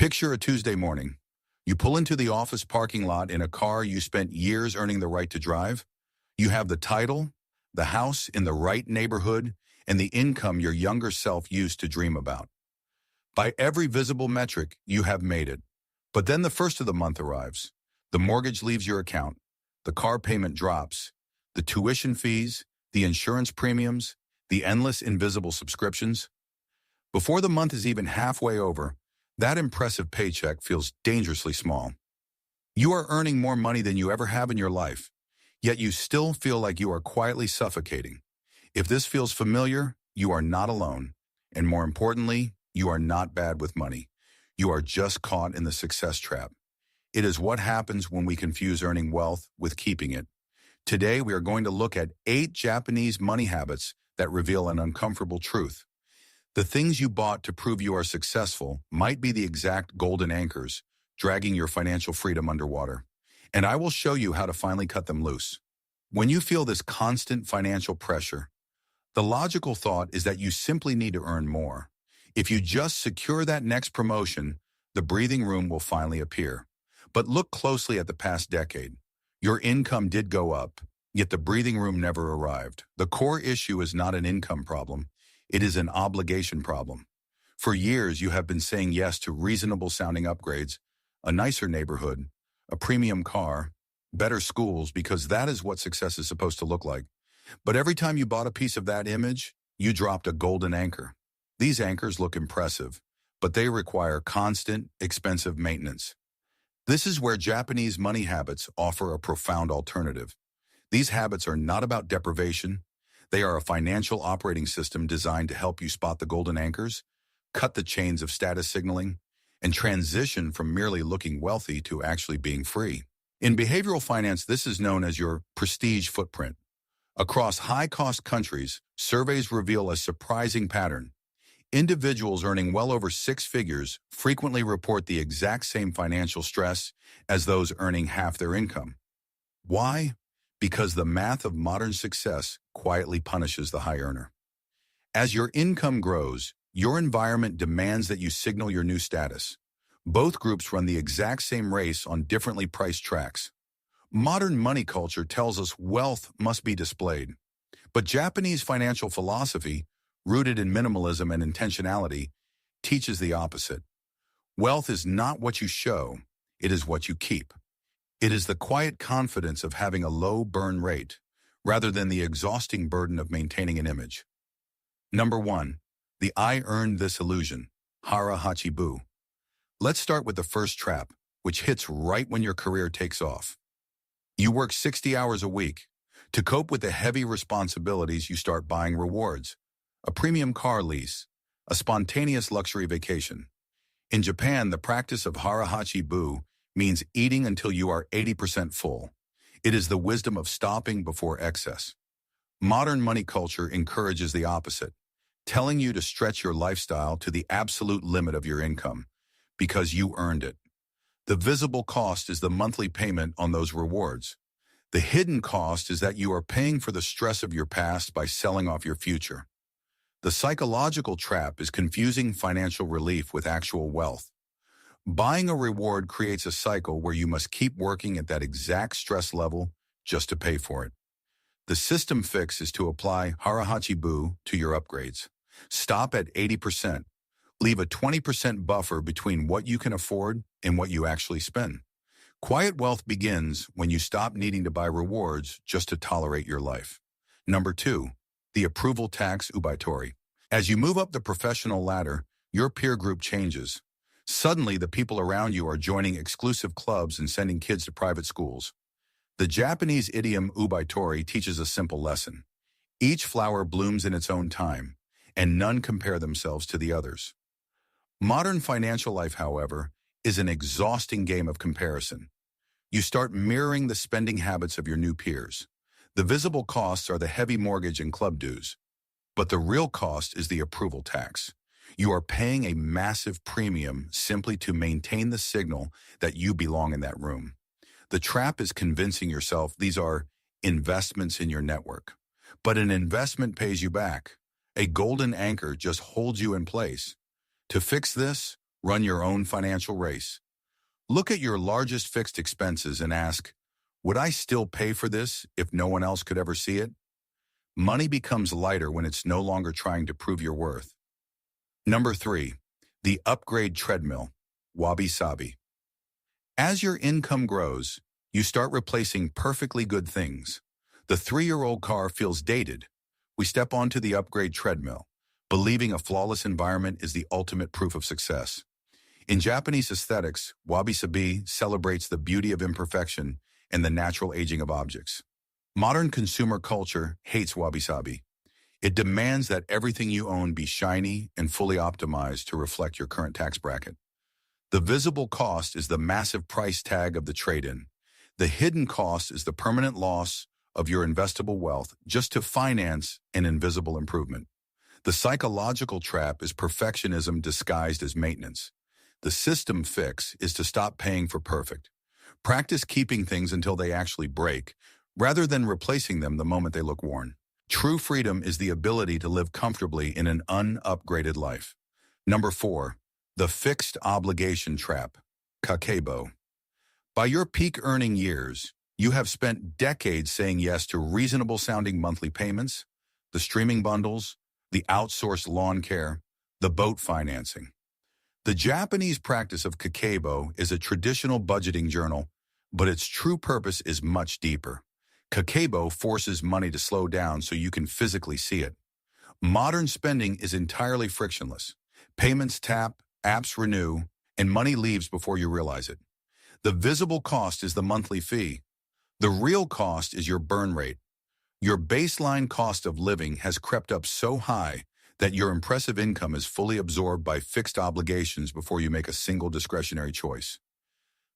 Picture a Tuesday morning. You pull into the office parking lot in a car you spent years earning the right to drive. You have the title, the house in the right neighborhood, and the income your younger self used to dream about. By every visible metric, you have made it. But then the first of the month arrives. The mortgage leaves your account. The car payment drops. The tuition fees, the insurance premiums, the endless invisible subscriptions. Before the month is even halfway over, that impressive paycheck feels dangerously small. You are earning more money than you ever have in your life, yet you still feel like you are quietly suffocating. If this feels familiar, you are not alone. And more importantly, you are not bad with money. You are just caught in the success trap. It is what happens when we confuse earning wealth with keeping it. Today, we are going to look at 8 Japanese money habits that reveal an uncomfortable truth. The things you bought to prove you are successful might be the exact golden anchors, dragging your financial freedom underwater. And I will show you how to finally cut them loose. When you feel this constant financial pressure, the logical thought is that you simply need to earn more. If you just secure that next promotion, the breathing room will finally appear. But look closely at the past decade. Your income did go up, yet the breathing room never arrived. The core issue is not an income problem. It is an obligation problem. For years, you have been saying yes to reasonable-sounding upgrades, a nicer neighborhood, a premium car, better schools, because that is what success is supposed to look like. But every time you bought a piece of that image, you dropped a golden anchor. These anchors look impressive, but they require constant, expensive maintenance. This is where Japanese money habits offer a profound alternative. These habits are not about deprivation. They are a financial operating system designed to help you spot the golden anchors, cut the chains of status signaling, and transition from merely looking wealthy to actually being free. In behavioral finance, this is known as your prestige footprint. Across high-cost countries, surveys reveal a surprising pattern. Individuals earning well over 6 figures frequently report the exact same financial stress as those earning half their income. Why? Because the math of modern success quietly punishes the high earner. As your income grows, your environment demands that you signal your new status. Both groups run the exact same race on differently priced tracks. Modern money culture tells us wealth must be displayed. But Japanese financial philosophy, rooted in minimalism and intentionality, teaches the opposite. Wealth is not what you show, it is what you keep. It is the quiet confidence of having a low burn rate, rather than the exhausting burden of maintaining an image. Number 1. The I earned this illusion, Hara Hachi. Let's start with the first trap, which hits right when your career takes off. You work 60 hours a week. To cope with the heavy responsibilities, you start buying rewards. A premium car lease, a spontaneous luxury vacation. In Japan, the practice of Hara Hachi means eating until you are 80% full. It is the wisdom of stopping before excess. Modern money culture encourages the opposite, telling you to stretch your lifestyle to the absolute limit of your income, because you earned it. The visible cost is the monthly payment on those rewards. The hidden cost is that you are paying for the stress of your past by selling off your future. The psychological trap is confusing financial relief with actual wealth. Buying a reward creates a cycle where you must keep working at that exact stress level just to pay for it. The system fix is to apply Hara Hachi to your upgrades. Stop at 80%. Leave a 20% buffer between what you can afford and what you actually spend. Quiet wealth begins when you stop needing to buy rewards just to tolerate your life. Number 2, the approval tax Oubaitori. As you move up the professional ladder, your peer group changes. Suddenly, the people around you are joining exclusive clubs and sending kids to private schools. The Japanese idiom Oubaitori teaches a simple lesson. Each flower blooms in its own time, and none compare themselves to the others. Modern financial life, however, is an exhausting game of comparison. You start mirroring the spending habits of your new peers. The visible costs are the heavy mortgage and club dues, but the real cost is the approval tax. You are paying a massive premium simply to maintain the signal that you belong in that room. The trap is convincing yourself these are investments in your network. But an investment pays you back. A golden anchor just holds you in place. To fix this, Run your own financial race. Look at your largest fixed expenses and ask, would I still pay for this if no one else could ever see it? Money becomes lighter when it's no longer trying to prove your worth. Number 3, the upgrade treadmill, Wabi-sabi. As your income grows, you start replacing perfectly good things. The 3-year-old car feels dated. We step onto the upgrade treadmill, believing a flawless environment is the ultimate proof of success. In Japanese aesthetics, Wabi-sabi celebrates the beauty of imperfection and the natural aging of objects. Modern consumer culture hates Wabi-sabi. It demands that everything you own be shiny and fully optimized to reflect your current tax bracket. The visible cost is the massive price tag of the trade-in. The hidden cost is the permanent loss of your investable wealth just to finance an invisible improvement. The psychological trap is perfectionism disguised as maintenance. The system fix is to stop paying for perfect. Practice keeping things until they actually break, rather than replacing them the moment they look worn. True freedom is the ability to live comfortably in an unupgraded life. Number 4, the fixed obligation trap, Kakeibo. By your peak earning years, you have spent decades saying yes to reasonable-sounding monthly payments, the streaming bundles, the outsourced lawn care, the boat financing. The Japanese practice of Kakeibo is a traditional budgeting journal, but its true purpose is much deeper. Kakeibo forces money to slow down so you can physically see it. Modern spending is entirely frictionless. Payments tap, apps renew, and money leaves before you realize it. The visible cost is the monthly fee. The real cost is your burn rate. Your baseline cost of living has crept up so high that your impressive income is fully absorbed by fixed obligations before you make a single discretionary choice.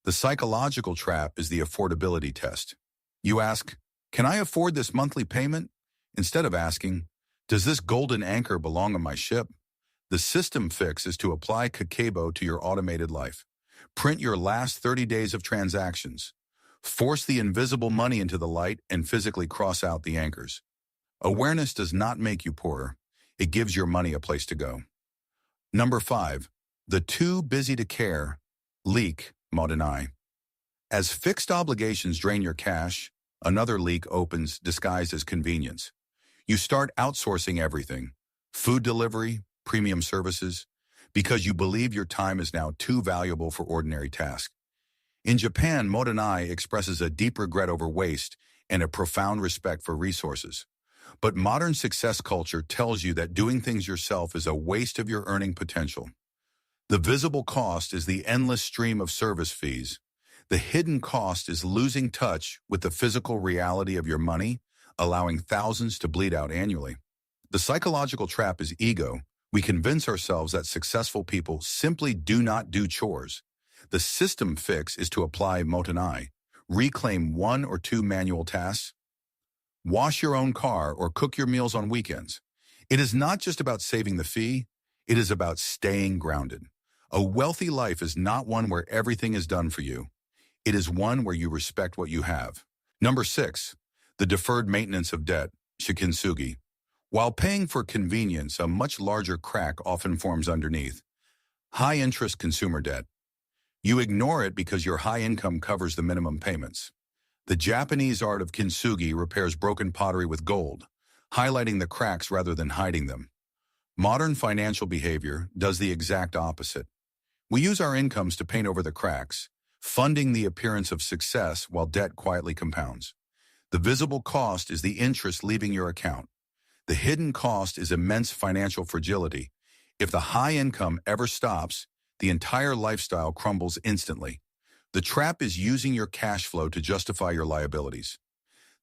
The psychological trap is the affordability test. You ask, can I afford this monthly payment? Instead of asking, does this golden anchor belong on my ship? The system fix is to apply Kakeibo to your automated life. Print your last 30 days of transactions. Force the invisible money into the light and physically cross out the anchors. Awareness does not make you poorer. It gives your money a place to go. Number 5, the too busy to care, leak, Modernai. As fixed obligations drain your cash, another leak opens disguised as convenience. You start outsourcing everything, food delivery, premium services, because you believe your time is now too valuable for ordinary tasks. In Japan, Modernai expresses a deep regret over waste and a profound respect for resources. But modern success culture tells you that doing things yourself is a waste of your earning potential. The visible cost is the endless stream of service fees. The hidden cost is losing touch with the physical reality of your money, allowing thousands to bleed out annually. The psychological trap is ego. We convince ourselves that successful people simply do not do chores. The system fix is to apply Motonai. Reclaim 1 or 2 manual tasks. Wash your own car or cook your meals on weekends. It is not just about saving the fee, it is about staying grounded. A wealthy life is not one where everything is done for you. It is one where you respect what you have. Number 6, the deferred maintenance of debt, Shikinsugi. While paying for convenience, a much larger crack often forms underneath. High-interest consumer debt. You ignore it because your high income covers the minimum payments. The Japanese art of kintsugi repairs broken pottery with gold, highlighting the cracks rather than hiding them. Modern financial behavior does the exact opposite. We use our incomes to paint over the cracks, funding the appearance of success while debt quietly compounds. The visible cost is the interest leaving your account. The hidden cost is immense financial fragility. If the high income ever stops, the entire lifestyle crumbles instantly. The trap is using your cash flow to justify your liabilities.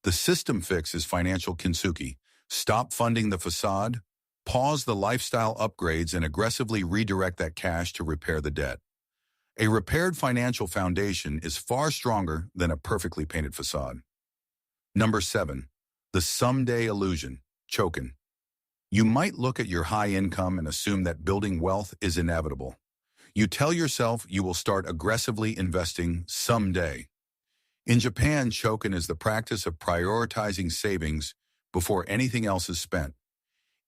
The system fix is financial kintsugi. Stop funding the facade, pause the lifestyle upgrades, and aggressively redirect that cash to repair the debt. A repaired financial foundation is far stronger than a perfectly painted facade. Number 7, the someday illusion, chokin. You might look at your high income and assume that building wealth is inevitable. You tell yourself you will start aggressively investing someday. In Japan, chokin is the practice of prioritizing savings before anything else is spent.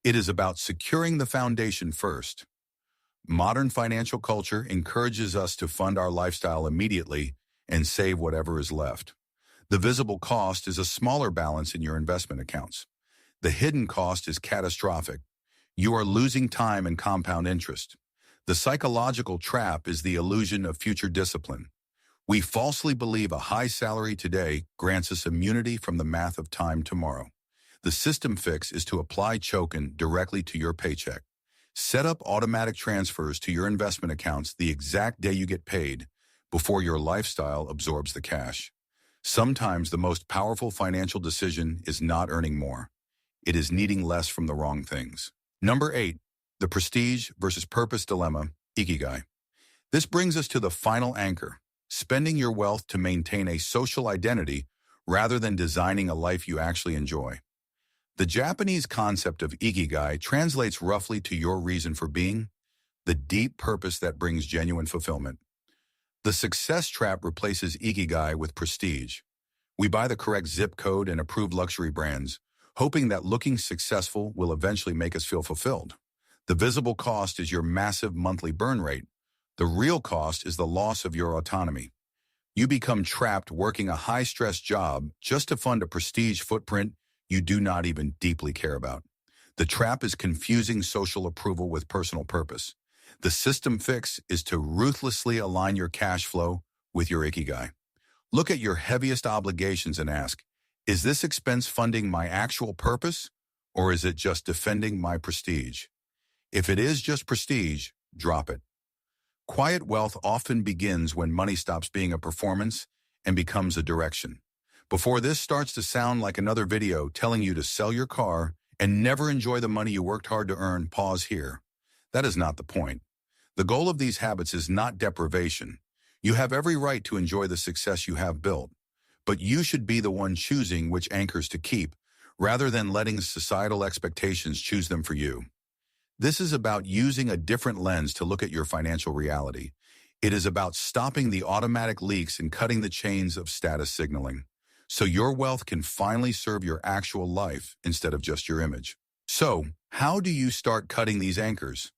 It is about securing the foundation first. Modern financial culture encourages us to fund our lifestyle immediately and save whatever is left. The visible cost is a smaller balance in your investment accounts. The hidden cost is catastrophic. You are losing time and compound interest. The psychological trap is the illusion of future discipline. We falsely believe a high salary today grants us immunity from the math of time tomorrow. The system fix is to apply Chokin directly to your paycheck. Set up automatic transfers to your investment accounts the exact day you get paid, before your lifestyle absorbs the cash. Sometimes the most powerful financial decision is not earning more. It is needing less from the wrong things. Number 8, the prestige versus purpose dilemma, Ikigai. This brings us to the final anchor, spending your wealth to maintain a social identity rather than designing a life you actually enjoy. The Japanese concept of Ikigai translates roughly to your reason for being, the deep purpose that brings genuine fulfillment. The success trap replaces Ikigai with prestige. We buy the correct zip code and approved luxury brands, hoping that looking successful will eventually make us feel fulfilled. The visible cost is your massive monthly burn rate. The real cost is the loss of your autonomy. You become trapped working a high-stress job just to fund a prestige footprint you do not even deeply care about. The trap is confusing social approval with personal purpose. The system fix is to ruthlessly align your cash flow with your Ikigai. Look at your heaviest obligations and ask, is this expense funding my actual purpose, or is it just defending my prestige? If it is just prestige, drop it. Quiet wealth often begins when money stops being a performance and becomes a direction. Before this starts to sound like another video telling you to sell your car and never enjoy the money you worked hard to earn, pause here. That is not the point. The goal of these habits is not deprivation. You have every right to enjoy the success you have built, but you should be the one choosing which anchors to keep, rather than letting societal expectations choose them for you. This is about using a different lens to look at your financial reality. It is about stopping the automatic leaks and cutting the chains of status signaling, so your wealth can finally serve your actual life instead of just your image. So, how do you start cutting these anchors?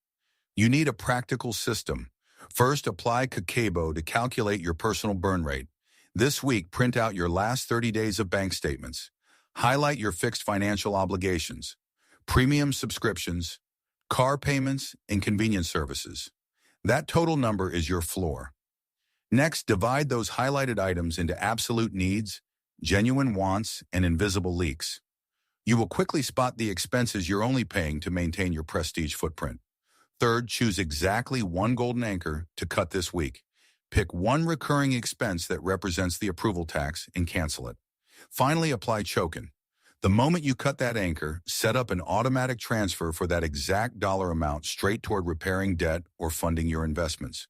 You need a practical system. First, apply Kakeibo to calculate your personal burn rate. This week, print out your last 30 days of bank statements. Highlight your fixed financial obligations, premium subscriptions, car payments, and convenience services. That total number is your floor. Next, divide those highlighted items into absolute needs, genuine wants, and invisible leaks. You will quickly spot the expenses you're only paying to maintain your prestige footprint. Third, choose exactly one golden anchor to cut this week. Pick one recurring expense that represents the approval tax and cancel it. Finally, apply Chokin. The moment you cut that anchor, set up an automatic transfer for that exact dollar amount straight toward repairing debt or funding your investments.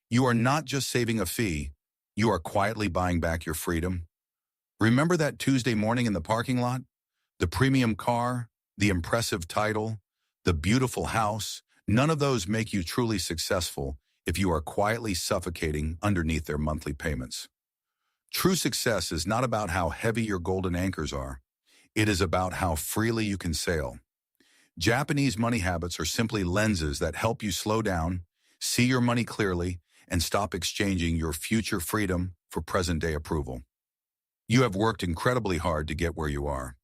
You are not just saving a fee, you are quietly buying back your freedom. Remember that Tuesday morning in the parking lot? The premium car, the impressive title, the beautiful house, none of those make you truly successful if you are quietly suffocating underneath their monthly payments. True success is not about how heavy your golden anchors are. It is about how freely you can sail. Japanese money habits are simply lenses that help you slow down, see your money clearly, and stop exchanging your future freedom for present-day approval. You have worked incredibly hard to get where you are.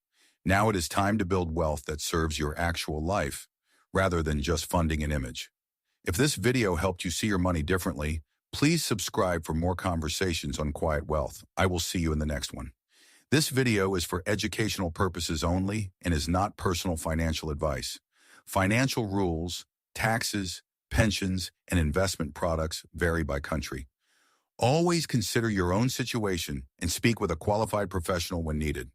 Now it is time to build wealth that serves your actual life, rather than just funding an image. If this video helped you see your money differently, please subscribe for more conversations on quiet wealth. I will see you in the next one. This video is for educational purposes only and is not personal financial advice. Financial rules, taxes, pensions, and investment products vary by country. Always consider your own situation and speak with a qualified professional when needed.